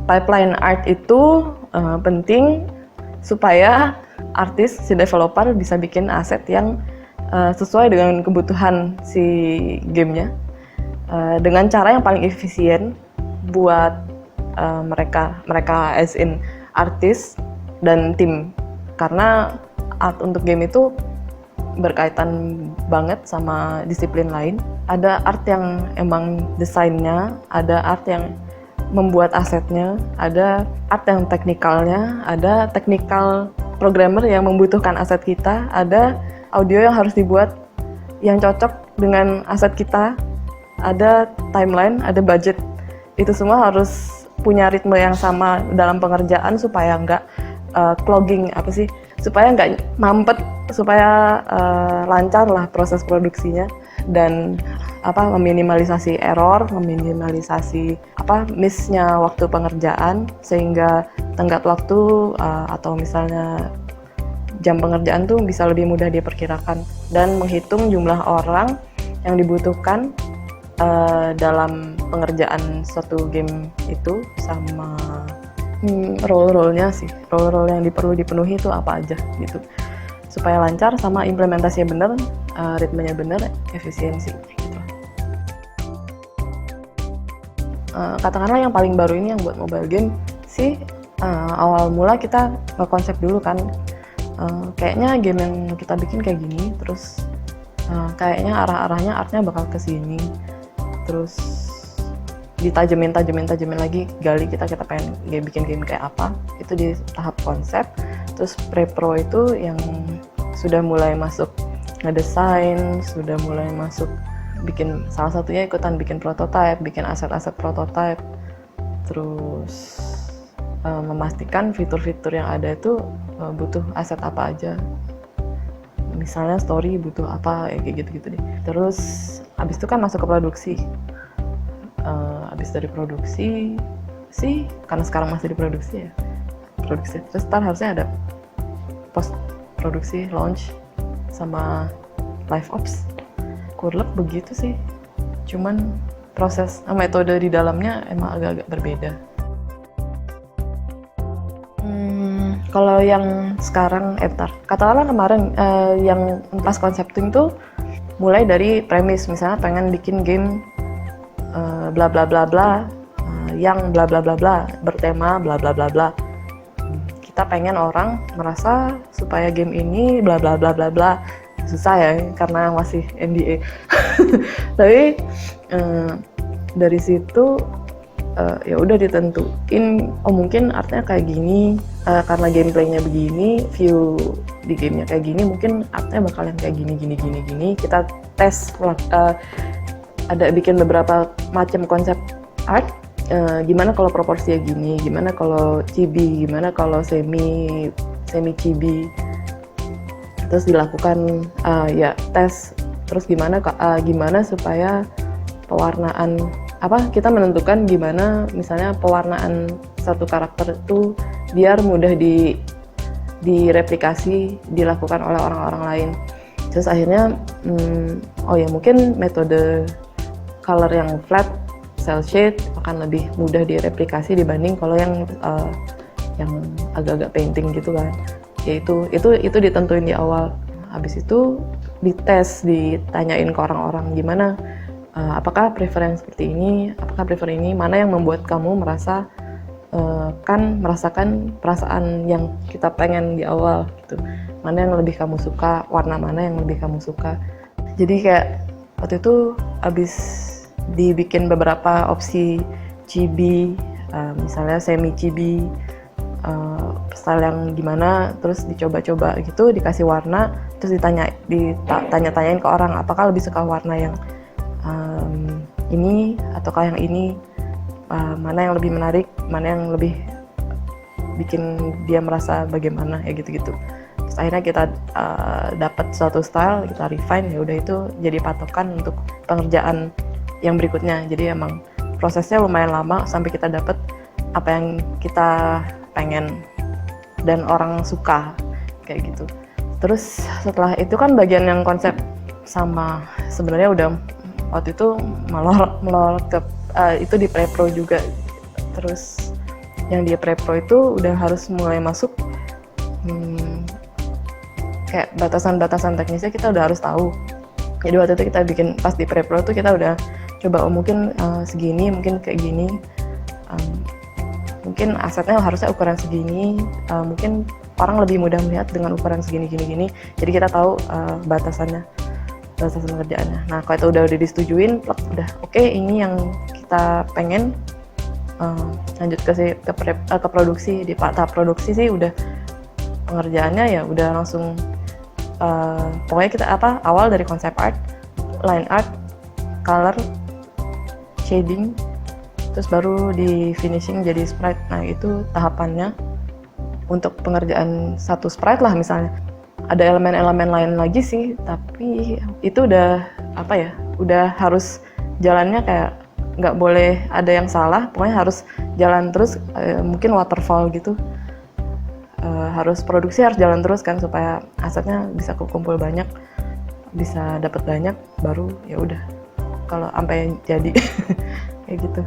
pipeline art itu penting supaya artis, si developer bisa bikin aset yang sesuai dengan kebutuhan si gamenya dengan cara yang paling efisien buat mereka as in artis dan tim, karena art untuk game itu berkaitan banget sama disiplin lain. Ada art yang emang desainnya, ada art yang membuat asetnya, ada art yang teknikalnya, ada technical programmer yang membutuhkan aset kita, ada audio yang harus dibuat yang cocok dengan aset kita, ada timeline, ada budget. Itu semua harus punya ritme yang sama dalam pengerjaan supaya nggak clogging supaya nggak mampet, supaya lancar lah proses produksinya dan meminimalisasi error, meminimalisasi miss-nya waktu pengerjaan, sehingga tenggat waktu atau misalnya jam pengerjaan tuh bisa lebih mudah diperkirakan, dan menghitung jumlah orang yang dibutuhkan dalam pengerjaan suatu game itu, sama role-nya sih, role yang perlu dipenuhi itu apa aja gitu, supaya lancar sama implementasinya bener, ritmenya bener, efisiensi gitu. Katakanlah yang paling baru ini yang buat mobile game sih, awal mula kita nge-konsep dulu kan, kayaknya game yang kita bikin kayak gini, terus kayaknya arahnya artnya bakal ke sini, terus ditajemin lagi, gali kita pengen bikin game kayak apa, itu di tahap konsep. Terus pre-pro itu yang sudah mulai masuk ngedesain, sudah mulai masuk bikin, salah satunya ikutan bikin prototype, bikin aset-aset prototype, terus memastikan fitur-fitur yang ada itu butuh aset apa aja, misalnya story butuh apa, kayak gitu deh. Terus abis itu kan masuk ke produksi. Abis dari produksi sih, karena sekarang masih di produksi ya, terus ntar harusnya ada post produksi, launch, sama live ops, kurang begitu sih. Cuman proses metode di dalamnya emang agak-agak berbeda. Kalau yang sekarang, katakanlah kemarin yang pas concepting tuh mulai dari premis, misalnya pengen bikin game bla bla bla bla, yang bla bla bla bla, bertema bla bla bla bla. Kita pengen orang merasa supaya game ini bla bla bla bla bla. Susah ya karena masih NDA. Tapi dari situ ya udah ditentuin, mungkin artnya kayak gini, karena gameplaynya begini, view di gamenya kayak gini, mungkin artnya bakal yang kayak gini. Kita tes, ada bikin beberapa macam konsep art, gimana kalau proporsinya gini, gimana kalau chibi, gimana kalau semi chibi, terus dilakukan tes, terus gimana supaya pewarnaan kita menentukan gimana misalnya pewarnaan satu karakter itu biar mudah direplikasi, dilakukan oleh orang-orang lain. Terus akhirnya mungkin metode color yang flat, cell shade akan lebih mudah direplikasi dibanding kalau yang agak-agak painting gitu kan. Itu ditentuin di awal. Habis itu dites, ditanyain ke orang-orang gimana, apakah prefer seperti ini, apakah prefer ini, mana yang membuat kamu merasakan perasaan yang kita pengen di awal gitu. Mana yang lebih kamu suka, warna mana yang lebih kamu suka. Jadi kayak waktu itu abis dibikin beberapa opsi chibi, misalnya semi chibi, style yang gimana, terus dicoba-coba gitu, dikasih warna, terus ditanya-tanyain ke orang apakah lebih suka warna yang ini ataukah yang ini, mana yang lebih menarik, mana yang lebih bikin dia merasa bagaimana, ya gitu-gitu. Terus akhirnya kita dapat suatu style, kita refine, ya udah itu jadi patokan untuk pengerjaan yang berikutnya. Jadi emang prosesnya lumayan lama sampai kita dapat apa yang kita pengen dan orang suka kayak gitu. Terus setelah itu kan bagian yang konsep sama sebenarnya udah waktu itu melorot ke itu di pre-pro juga. Terus yang dia pre-pro itu udah harus mulai masuk kayak batasan-batasan teknisnya kita udah harus tahu. Jadi waktu itu kita bikin pas di pre-pro tuh kita udah coba mungkin segini, mungkin kayak gini, mungkin asetnya harusnya ukuran segini, mungkin orang lebih mudah melihat dengan ukuran segini gini. Jadi kita tahu batasan kerjaannya. Nah kalau itu udah disetujuin, udah oke, ini yang kita pengen, lanjut ke produksi. Di tahap produksi sih udah pengerjaannya ya udah langsung pokoknya kita awal dari konsep art, line art, color, shading, terus baru di finishing jadi sprite. Nah itu tahapannya untuk pengerjaan satu sprite lah misalnya. Ada elemen-elemen lain lagi sih, tapi itu udah udah harus jalannya kayak nggak boleh ada yang salah, pokoknya harus jalan terus, mungkin waterfall gitu. Harus produksi harus jalan terus kan supaya asetnya bisa kumpul banyak, bisa dapat banyak, baru ya udah kalau sampai jadi kayak gitu.